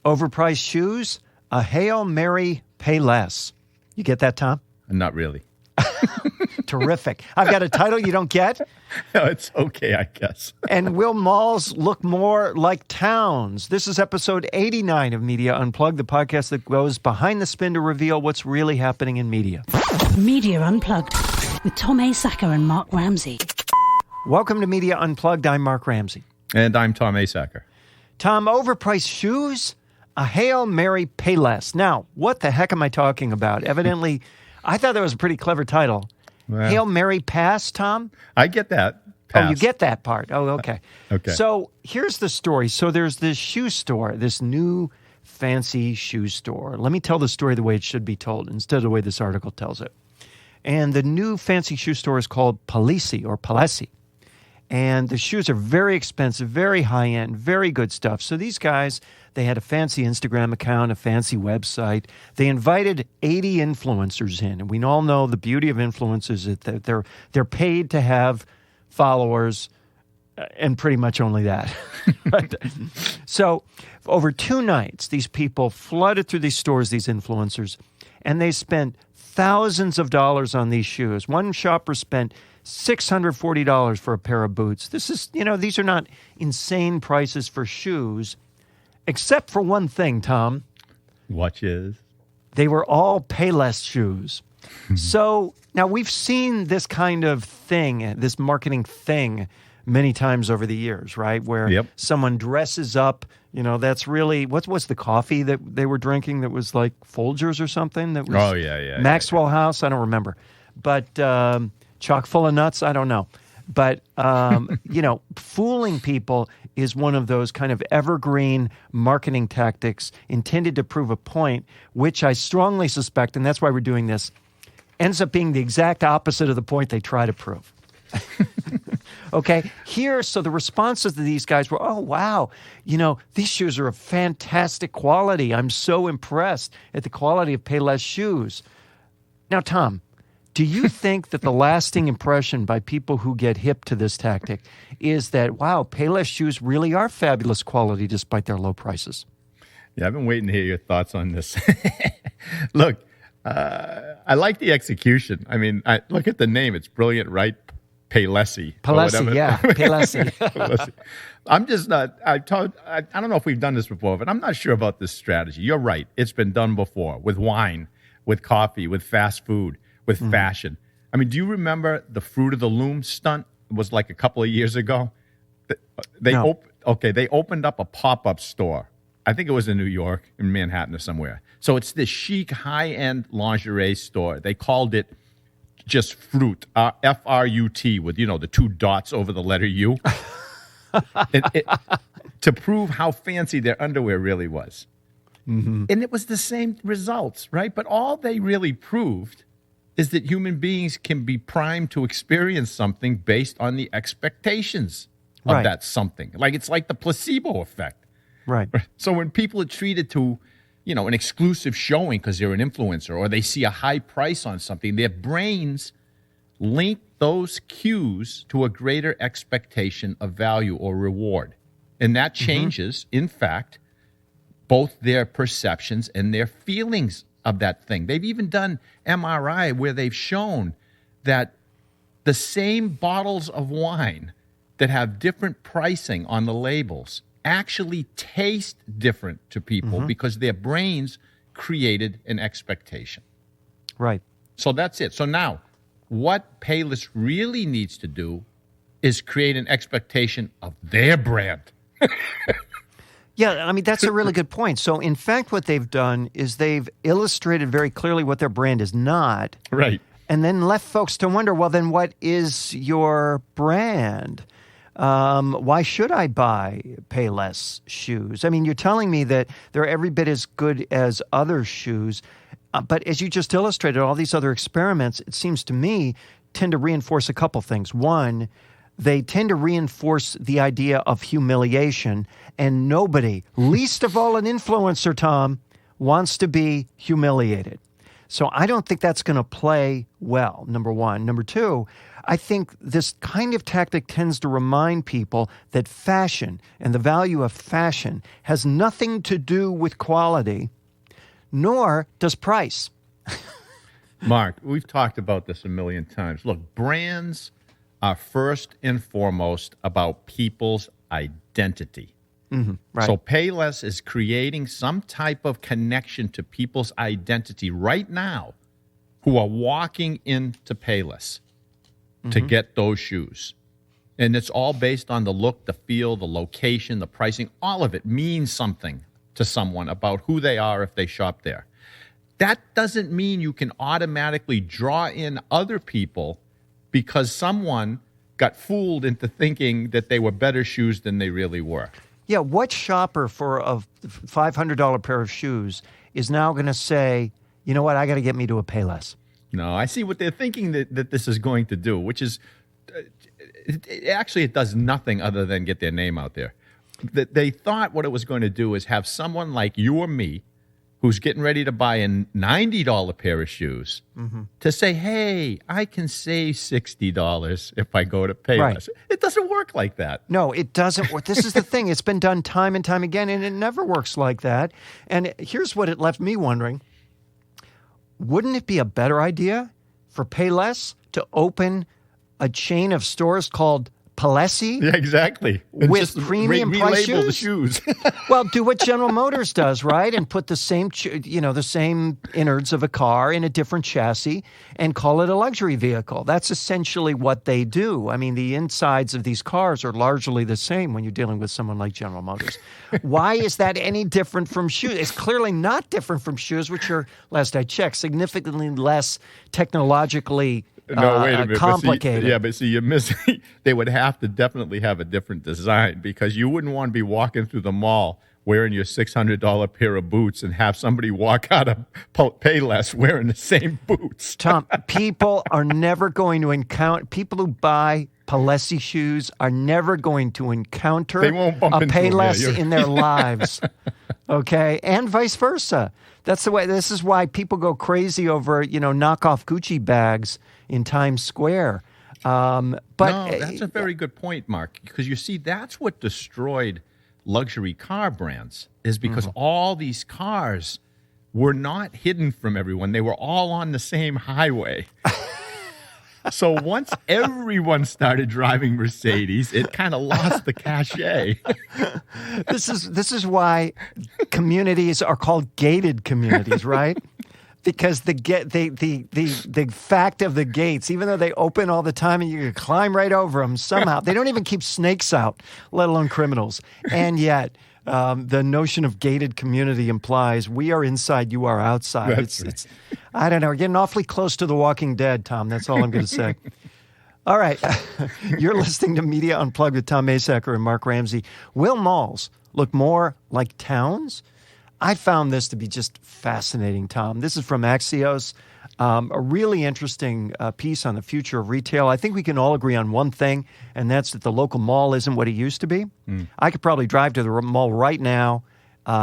Overpriced shoes, a Hail Mary Payless. You get that, Tom? Not really. Terrific. I've got a title you don't get. No, it's okay, I guess. And will malls look more like towns? This is episode 89 of Media Unplugged, the podcast that goes behind the spin to reveal what's really happening in media. Media Unplugged with Tom Asacker and Mark Ramsey. Welcome to Media Unplugged. I'm Mark Ramsey. And I'm Tom Asacker. Tom, overpriced shoes, a Hail Mary Payless. Now, what the heck am I talking about? Evidently, I thought that was a pretty clever title. Well, Hail Mary Pass, Tom? I get that. Pass. Oh, you get that part. Oh, okay. Okay. So here's the story. So there's this shoe store, this new fancy shoe store. Let me tell the story the way it should be told instead of the way this article tells it. And the new fancy shoe store is called Payless or Payless. And the shoes are very expensive, very high-end, very good stuff. So these guys, they had a fancy Instagram account, a fancy website. They invited 80 influencers in. And we all know the beauty of influencers is that they're paid to have followers and pretty much only that. Right? So over 2 nights, these people flooded through these stores, these influencers, and they spent thousands of dollars on these shoes. One shopper spent $640 for a pair of boots. This is, these are not insane prices for shoes, except for one thing, Tom. Which is? They were all Payless shoes. So now we've seen this kind of thing, this marketing thing, many times over the years, right? Where someone dresses up, that's really, what's the coffee that they were drinking that was like Folgers or something? That was Maxwell House? I don't remember. But chock full of nuts? I don't know. But, fooling people is one of those kind of evergreen marketing tactics intended to prove a point, which I strongly suspect, and that's why we're doing this, ends up being the exact opposite of the point they try to prove. Okay, so the responses to these guys were, oh, wow, these shoes are of fantastic quality. I'm so impressed at the quality of Payless shoes. Now, Tom, do you think that the lasting impression by people who get hip to this tactic is that, wow, Payless shoes really are fabulous quality despite their low prices? Yeah, I've been waiting to hear your thoughts on this. Look, I like the execution. I mean, look at the name. It's brilliant, right? Payless. Payless, yeah. Payless. I'm just not, I don't know if we've done this before, but I'm not sure about this strategy. You're right. It's been done before with wine, with coffee, with fast food, with fashion. I mean, do you remember the Fruit of the Loom stunt? It was like a couple of years ago. They opened up a pop-up store. I think it was in New York, in Manhattan or somewhere. So it's this chic, high-end lingerie store. They called it just Fruit, F-R-U-T, with, the 2 dots over the letter U. To prove how fancy their underwear really was. Mm-hmm. And it was the same results, right? But all they really proved is that human beings can be primed to experience something based on the expectations of that something. Like, it's like the placebo effect. Right. So when people are treated to, an exclusive showing because they're an influencer or they see a high price on something, their brains link those cues to a greater expectation of value or reward. And that changes, in fact, both their perceptions and their feelings of that thing. They've even done MRI where they've shown that the same bottles of wine that have different pricing on the labels actually taste different to people because their brains created an expectation. Right. So that's it. So now, what Payless really needs to do is create an expectation of their brand. Yeah, I mean, that's a really good point. So, in fact, what they've done is they've illustrated very clearly what their brand is not. Right. And then left folks to wonder, well, then what is your brand? Why should I buy Payless shoes? I mean, you're telling me that they're every bit as good as other shoes. But as you just illustrated, all these other experiments, it seems to me, tend to reinforce a couple things. One, they tend to reinforce the idea of humiliation, and nobody, least of all an influencer, Tom, wants to be humiliated. So I don't think that's going to play well, number one. Number two, I think this kind of tactic tends to remind people that fashion and the value of fashion has nothing to do with quality, nor does price. Mark, we've talked about this a million times. Look, brands are first and foremost about people's identity. Mm-hmm, right. So Payless is creating some type of connection to people's identity right now who are walking into Payless to get those shoes. And it's all based on the look, the feel, the location, the pricing. All of it means something to someone about who they are if they shop there. That doesn't mean you can automatically draw in other people because someone got fooled into thinking that they were better shoes than they really were. Yeah, what shopper for a $500 pair of shoes is now going to say, you know what, I got to get me to a Payless? No, I see what they're thinking that this is going to do, which is it does nothing other than get their name out there. They thought what it was going to do is have someone like you or me who's getting ready to buy a $90 pair of shoes to say, hey, I can save $60 if I go to Payless. Right. It doesn't work like that. No, it doesn't work. This is the thing. It's been done time and time again, and it never works like that. And here's what it left me wondering. Wouldn't it be a better idea for Payless to open a chain of stores called Palessi? Yeah, exactly. With premium price shoes? The shoes. Well, do what General Motors does, right? And put the same, the same innards of a car in a different chassis and call it a luxury vehicle. That's essentially what they do. I mean, the insides of these cars are largely the same when you're dealing with someone like General Motors. Why is that any different from shoes? It's clearly not different from shoes, which are, last I checked, significantly less technologically no, wait a minute. complicated. But see, you're missing. They would have to definitely have a different design because you wouldn't want to be walking through the mall wearing your $600 pair of boots and have somebody walk out of Payless wearing the same boots. Tom, people are never going to encounter, people who buy Palessi shoes are never going to encounter a Payless in their lives. Okay? And vice versa. That's the way. This is why people go crazy over, knockoff Gucci bags in Times Square. But that's a very good point, Mark, because you see, that's what destroyed luxury car brands is because all these cars were not hidden from everyone. They were all on the same highway. So once everyone started driving Mercedes, it kind of lost the cachet. This is why communities are called gated communities, right? Because the fact of the gates, even though they open all the time and you can climb right over them somehow, they don't even keep snakes out, let alone criminals. And yet, the notion of gated community implies we are inside, you are outside. It's I don't know. We're getting awfully close to The Walking Dead, Tom. That's all I'm going to say. All right. You're listening to Media Unplugged with Tom Asacker and Mark Ramsey. Will malls look more like towns? I found this to be just fascinating, Tom. This is from Axios, a really interesting piece on the future of retail. I think we can all agree on one thing, and that's that the local mall isn't what it used to be. I could probably drive to the mall right now.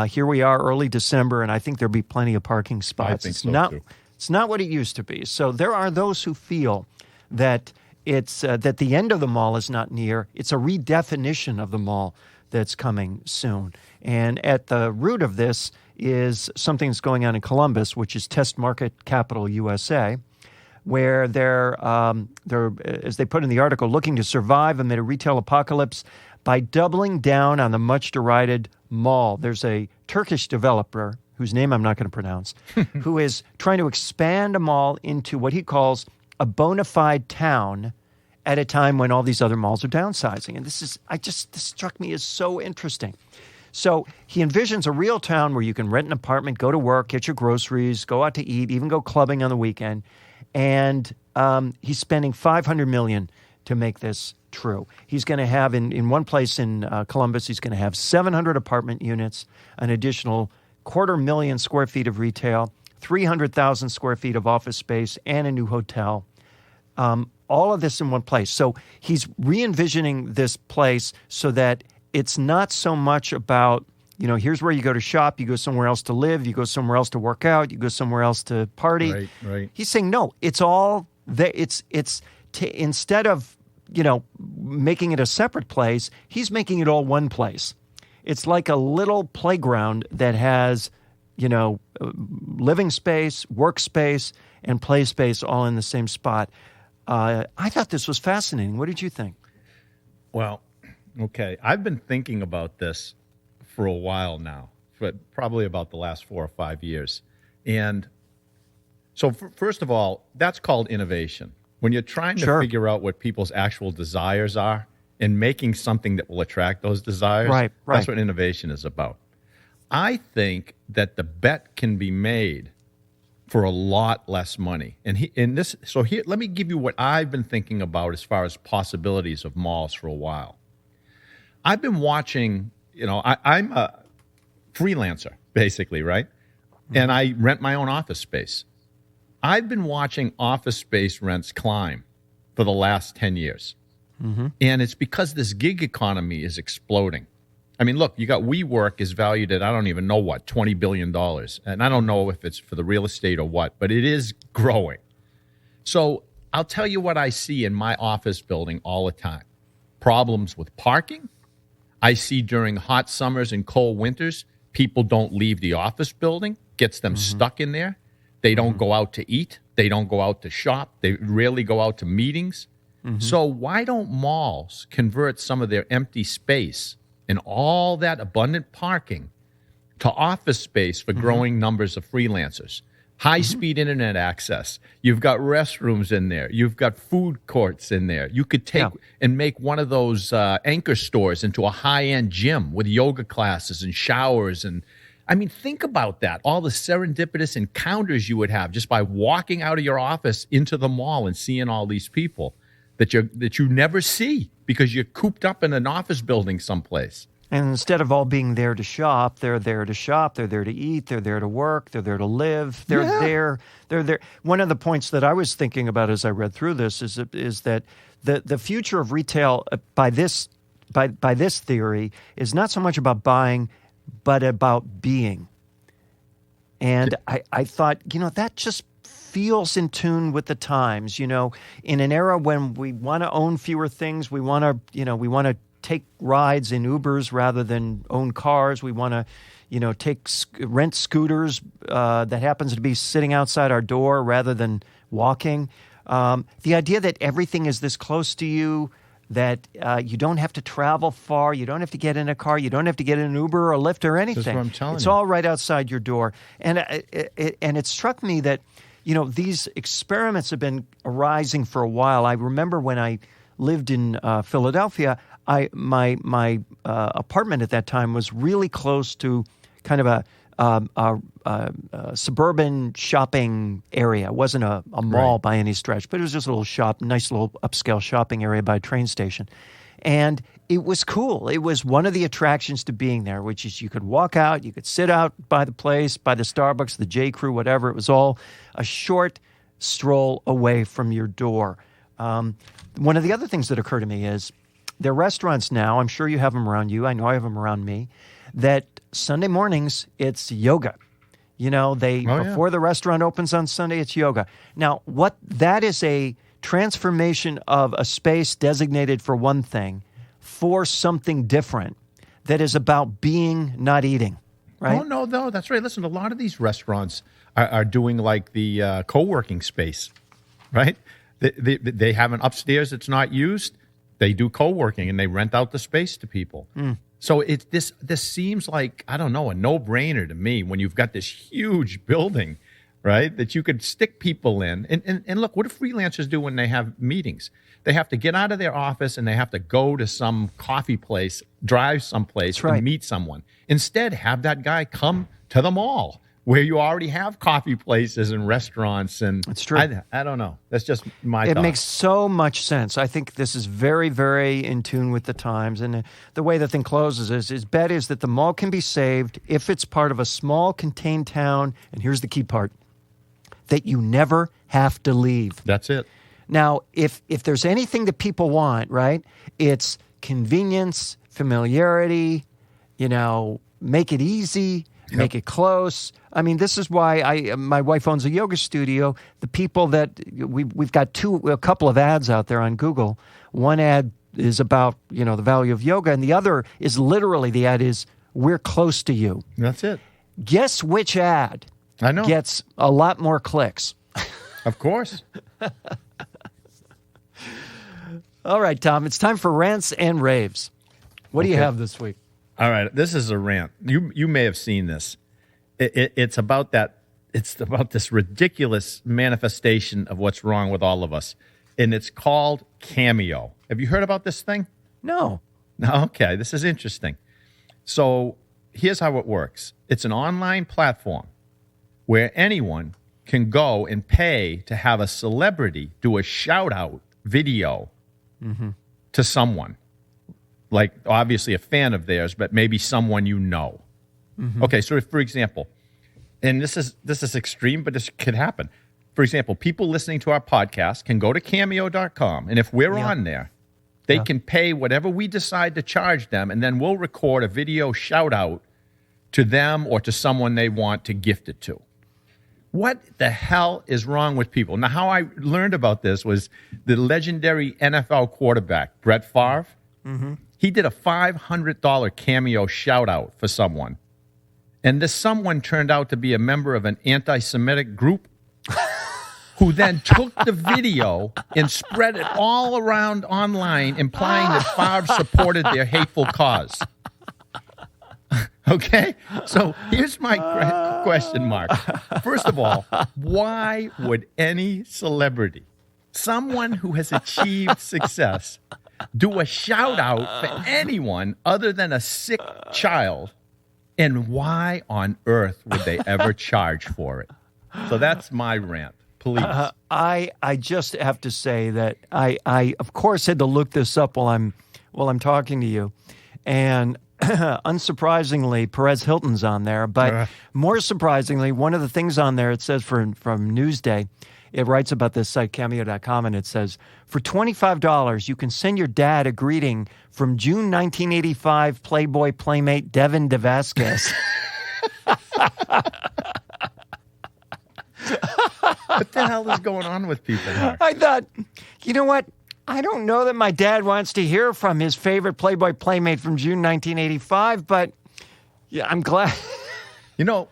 Here we are, early December, and I think there'll be plenty of parking spots. I think so, too. It's not what it used to be. So there are those who feel that it's that the end of the mall is not near. It's a redefinition of the mall that's coming soon. And at the root of this is something that's going on in Columbus, which is Test Market Capital USA, where they're, as they put in the article, looking to survive amid a retail apocalypse by doubling down on the much-derided mall. There's a Turkish developer, whose name I'm not going to pronounce, who is trying to expand a mall into what he calls a bona fide town at a time when all these other malls are downsizing. And this struck me as so interesting. So he envisions a real town where you can rent an apartment, go to work, get your groceries, go out to eat, even go clubbing on the weekend. And he's spending $500 million to make this true. He's going to have, in one place in Columbus, he's going to have 700 apartment units, an additional 250,000 square feet of retail, 300,000 square feet of office space, and a new hotel. All of this in one place. So he's re-envisioning this place so that it's not so much about, here's where you go to shop, you go somewhere else to live, you go somewhere else to work out, you go somewhere else to party. Right. He's saying, no, it's all there. It's instead of, making it a separate place, he's making it all one place. It's like a little playground that has, living space, workspace, and play space all in the same spot. I thought this was fascinating. What did you think? Well, okay. I've been thinking about this for a while now, but probably about the last 4 or 5 years. And so, first of all, that's called innovation. When you're trying to figure out what people's actual desires are and making something that will attract those desires, right. That's what innovation is about. I think that the bet can be made for a lot less money. So let me give you what I've been thinking about as far as possibilities of malls for a while. I've been watching, I'm a freelancer, basically, right? And I rent my own office space. I've been watching office space rents climb for the last 10 years. Mm-hmm. And it's because this gig economy is exploding. I mean, look, you got WeWork is valued at, I don't even know what, $20 billion. And I don't know if it's for the real estate or what, but it is growing. So I'll tell you what I see in my office building all the time. Problems with parking. I see during hot summers and cold winters, people don't leave the office building, gets them stuck in there. They don't go out to eat. They don't go out to shop. They rarely go out to meetings. Mm-hmm. So why don't malls convert some of their empty space and all that abundant parking to office space for growing numbers of freelancers? High-speed internet access. You've got restrooms in there. You've got food courts in there. You could take and make one of those anchor stores into a high-end gym with yoga classes and showers. And I mean, think about that. All the serendipitous encounters you would have just by walking out of your office into the mall and seeing all these people that you never see because you're cooped up in an office building someplace. And instead of all being there to shop, they're there to shop, they're there to eat, they're there to work, they're there to live, they're there. One of the points that I was thinking about as I read through this is that the future of retail by this theory is not so much about buying, but about being. And I thought, that just feels in tune with the times, in an era when we want to own fewer things, we want to take rides in Ubers rather than own cars. We want to, rent scooters that happens to be sitting outside our door rather than walking. The idea that everything is this close to you, that you don't have to travel far, you don't have to get in a car, you don't have to get in an Uber or a Lyft or anything. That's what I'm telling you. It's all right outside your door. And it struck me that, these experiments have been arising for a while. I remember when I lived in Philadelphia, my apartment at that time was really close to kind of a suburban shopping area. It wasn't a mall by any stretch, but it was just a little nice little upscale shopping area by a train station. And it was cool. It was one of the attractions to being there, which is you could walk out, you could sit out by the place, by the Starbucks, the J. Crew, whatever. It was all a short stroll away from your door. One of the other things that occur to me is there are restaurants now, I'm sure you have them around you, I know I have them around me, that Sunday mornings, it's yoga. Before the restaurant opens on Sunday, it's yoga. Now, that is a transformation of a space designated for one thing for something different that is about being, not eating, right? Oh, no, that's right. Listen, a lot of these restaurants are doing like the co-working space, right? They have an upstairs that's not used. They do co-working and they rent out the space to people. So this seems like, I don't know, a no-brainer to me when you've got this huge building, right, that you could stick people in. And look, what do freelancers do when they have meetings? They have to get out of their office and they have to go to some coffee place, drive someplace, and meet someone. Instead, have that guy come to the mall where you already have coffee places and restaurants. And it's true. I don't know. That's just my thought. It makes so much sense. I think this is very, very in tune with the times. And the way the thing closes is his bet is that the mall can be saved if it's part of a small contained town. And here's the key part, that you never have to leave. That's it. Now, if there's anything that people want, right, it's convenience, familiarity, make it easy. make it close. I mean, this is why my wife owns a yoga studio. The people that we've got a couple of ads out there on Google. One ad is about, the value of yoga, and the other is literally, the ad is, we're close to you. That's it. Guess which ad gets a lot more clicks? Of course. All right, Tom, it's time for rants and raves. What do you have this week? All right, this is a rant. You may have seen this. It's about that. It's about this ridiculous manifestation of what's wrong with all of us, and it's called Cameo. Have you heard about this thing? No. Okay, this is interesting. So here's how it works. It's an online platform where anyone can go and pay to have a celebrity do a shout-out video to someone. Like, obviously, a fan of theirs, but maybe someone you know. Okay, so if, for example, and this is extreme, but this could happen. For example, people listening to our podcast can go to cameo.com, and if we're on there, they can pay whatever we decide to charge them, and then we'll record a video shout-out to them or to someone they want to gift it to. What the hell is wrong with people? Now, how I learned about this was the legendary NFL quarterback, Brett Favre. He did a $500 Cameo shout-out for someone. And this someone turned out to be a member of an anti-Semitic group who then took the video and spread it all around online, implying that Favre supported their hateful cause. Okay? So here's my question mark. First of all, why would any celebrity, someone who has achieved success, do a shout-out for anyone other than a sick child? And why on earth would they ever charge for it? So that's my rant. Please. I just have to say that I of course had to look this up while I'm talking to you, and unsurprisingly, Perez Hilton's on there. But more surprisingly, one of the things on there, it says from Newsday, it writes about this site, Cameo.com, and it says, for $25, you can send your dad a greeting from June 1985 Playboy Playmate Devin DeVasquez. What the hell is going on with people, Mark? I thought, you know what? I don't know that my dad wants to hear from his favorite Playboy Playmate from June 1985, but yeah, I'm glad.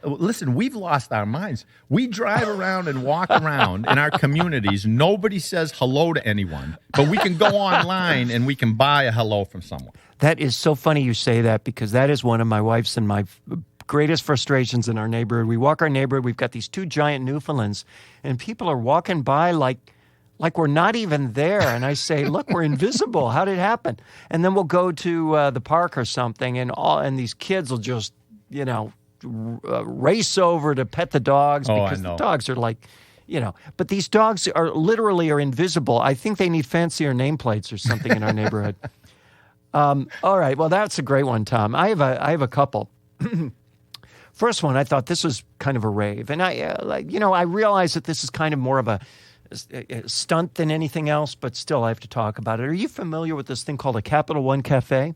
Listen, we've lost our minds. We drive around and walk around in our communities. Nobody says hello to anyone, but we can go online and we can buy a hello from someone. That is so funny you say that, because that is one of my wife's and my greatest frustrations in our neighborhood. We walk our neighborhood. We've got these two giant Newfoundlands, and people are walking by like we're not even there. And I say, look, we're invisible. How did it happen? And then we'll go to the park or something, and these kids will just, race over to pet the dogs because the dogs are like, but these dogs are literally invisible. I think they need fancier nameplates or something in our neighborhood. All right. Well, that's a great one, Tom. I have a couple. First one, I thought this was kind of a rave. And I realize that this is kind of more of a stunt than anything else, but still I have to talk about it. Are you familiar with this thing called a Capital One Cafe?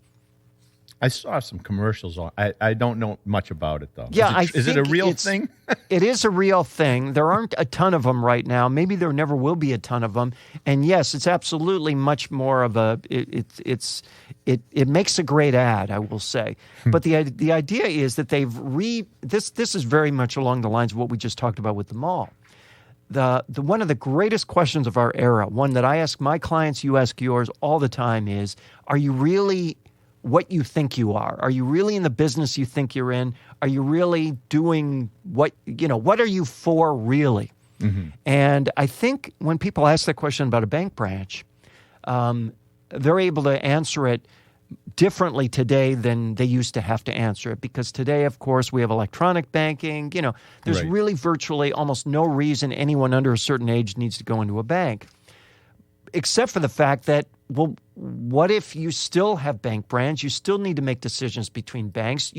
I saw some commercials on. I don't know much about it, though. Yeah, is it a real thing? It is a real thing. There aren't a ton of them right now. Maybe there never will be a ton of them. And yes, it's absolutely much more of a. It makes a great ad, I will say. But the idea is that they've this is very much along the lines of what we just talked about with the mall. The one of the greatest questions of our era, one that I ask my clients, you ask yours all the time, is: are you really what you think you are? Are you really in the business you think you're in? Are you really doing what are you for really? And I think when people ask that question about a bank branch, they're able to answer it differently today than they used to have to answer it, because today, of course, we have electronic banking. There's really virtually almost no reason anyone under a certain age needs to go into a bank, except for the fact that, well, what if you still have bank brands? You still need to make decisions between banks.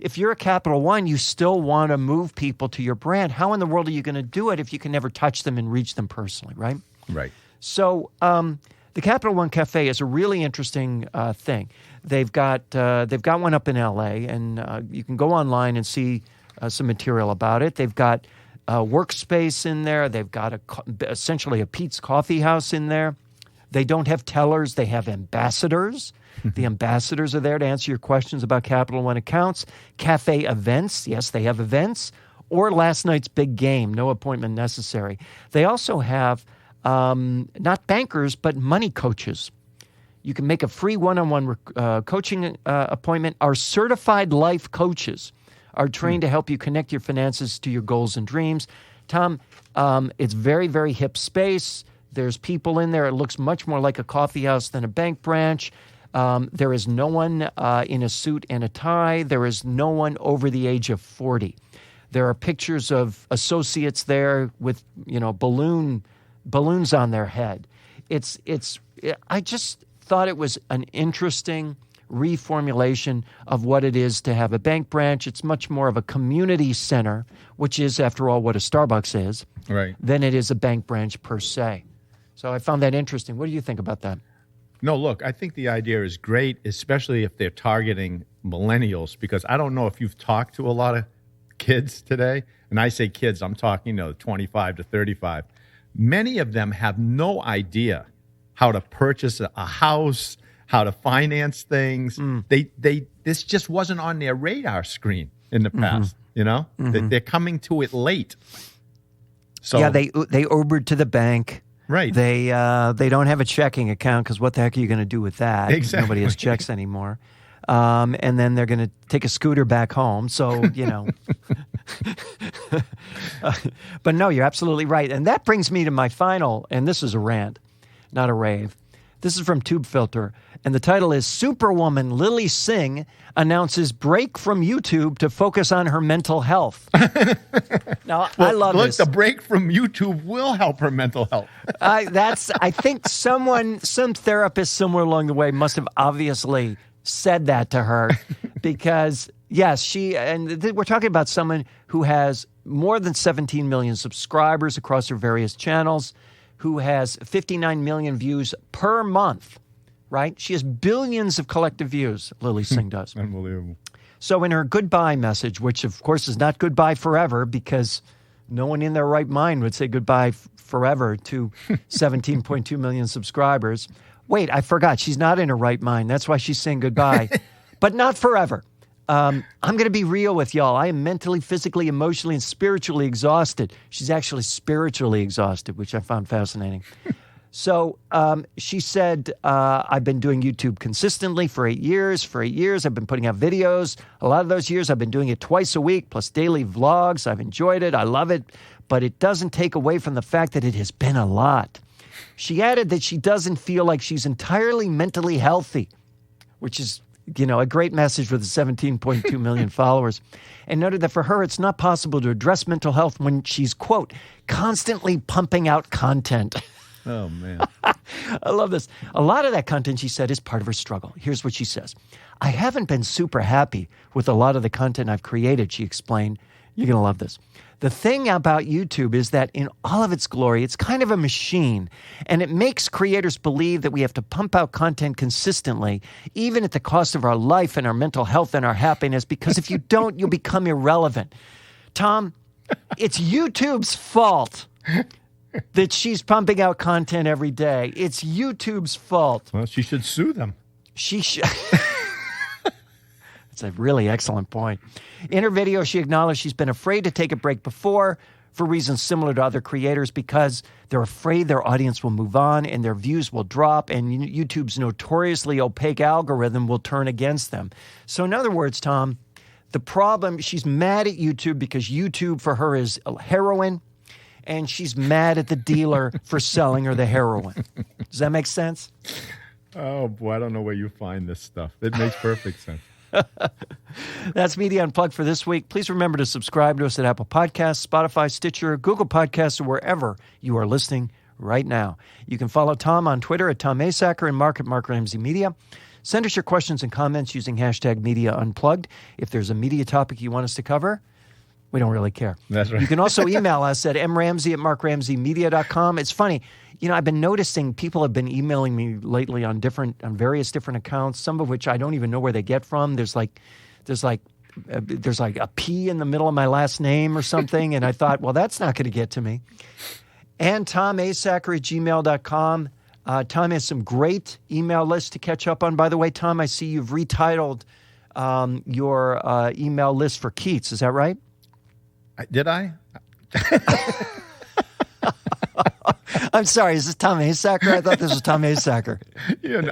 If you're a Capital One, you still want to move people to your brand. How in the world are you going to do it if you can never touch them and reach them personally, right? Right. So The Capital One Cafe is a really interesting thing. They've got one up in L.A., and you can go online and see some material about it. They've got workspace in there. They've got essentially a Pete's Coffee House in there. They don't have tellers. They have ambassadors. The ambassadors are there to answer your questions about Capital One accounts. Cafe events. Yes, they have events. Or last night's big game. No appointment necessary. They also have not bankers, but money coaches. You can make a free one-on-one coaching appointment. Our certified life coaches are trained to help you connect your finances to your goals and dreams. Tom, it's very, very hip space. There's people in there. It looks much more like a coffee house than a bank branch. There is no one in a suit and a tie. There is no one over the age of 40. There are pictures of associates there with, balloons on their head. I just thought it was an interesting reformulation of what it is to have a bank branch. It's much more of a community center, which is, after all, what a Starbucks is, right, than it is a bank branch per se. So I found that interesting. What do you think about that? No, look, I think the idea is great, especially if they're targeting millennials, because I don't know if you've talked to a lot of kids today. And I say kids, I'm talking, 25 to 35. Many of them have no idea how to purchase a house, how to finance things. This just wasn't on their radar screen in the past. They're coming to it late. So yeah, they Ubered to the bank. Right. They don't have a checking account because what the heck are you going to do with that? Exactly. Nobody has checks anymore. And then they're going to take a scooter back home. So, but no, you're absolutely right. And that brings me to my final, and this is a rant, not a rave. This is from Tube Filter, and the title is Superwoman Lilly Singh announces break from YouTube to focus on her mental health. Now, I love this. The break from YouTube will help her mental health. I think some therapist somewhere along the way must have obviously said that to her because, yes, we're talking about someone who has more than 17 million subscribers across her various channels, who has 59 million views per month, right? She has billions of collective views, Lilly Singh does. Unbelievable. So in her goodbye message, which of course is not goodbye forever because no one in their right mind would say goodbye forever to 17.2 million subscribers. Wait, I forgot. She's not in her right mind. That's why she's saying goodbye, but not forever. I'm going to be real with y'all. I am mentally, physically, emotionally, and spiritually exhausted. She's actually spiritually exhausted, which I found fascinating. So she said, I've been doing YouTube consistently for 8 years. For 8 years, I've been putting out videos. A lot of those years, I've been doing it twice a week, plus daily vlogs. I've enjoyed it. I love it. But it doesn't take away from the fact that it has been a lot. She added that she doesn't feel like she's entirely mentally healthy, which is, a great message with 17.2 million followers, and noted that for her, it's not possible to address mental health when she's, quote, constantly pumping out content. Oh, man. I love this. A lot of that content, she said, is part of her struggle. Here's what she says. I haven't been super happy with a lot of the content I've created, she explained. You're going to love this. The thing about YouTube is that in all of its glory, it's kind of a machine, and it makes creators believe that we have to pump out content consistently, even at the cost of our life and our mental health and our happiness, because if you don't, you'll become irrelevant. Tom, it's YouTube's fault that she's pumping out content every day. It's YouTube's fault. Well, she should sue them. She should. That's a really excellent point. In her video, she acknowledged she's been afraid to take a break before for reasons similar to other creators because they're afraid their audience will move on and their views will drop and YouTube's notoriously opaque algorithm will turn against them. So in other words, Tom, the problem, she's mad at YouTube because YouTube for her is heroin, and she's mad at the dealer for selling her the heroin. Does that make sense? Oh, boy, I don't know where you find this stuff. It makes perfect sense. That's Media Unplugged for this week. Please remember to subscribe to us at Apple Podcasts, Spotify, Stitcher, Google Podcasts, or wherever you are listening right now. You can follow Tom on Twitter at Tom Asacker and Mark at Mark Ramsey Media. Send us your questions and comments using hashtag Media Unplugged. If there's a media topic you want us to cover, We don't really care. That's right. You can also email us at mramsey@markramseymedia.com. It's funny. I've been noticing people have been emailing me lately on various different accounts, some of which I don't even know where they get from. There's like a P in the middle of my last name or something. And I thought, well, that's not going to get to me. And tomasacker@gmail.com. Tom has some great email lists to catch up on. By the way, Tom, I see you've retitled your email list for Keats. Is that right? Did I? I'm sorry. Is this Tom Asacker? I thought this was Tom Asacker.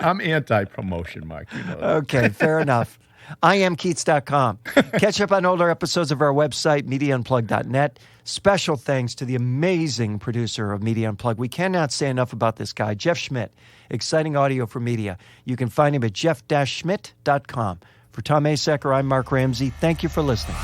I'm anti-promotion, Mark. You know that. Okay, fair enough. IamKeats.com. Catch up on older episodes of our website, MediaUnplugged.net. Special thanks to the amazing producer of Media Unplugged. We cannot say enough about this guy, Jeff Schmidt. Exciting audio for media. You can find him at jeff-schmidt.com. For Tom Asacker, I'm Mark Ramsey. Thank you for listening.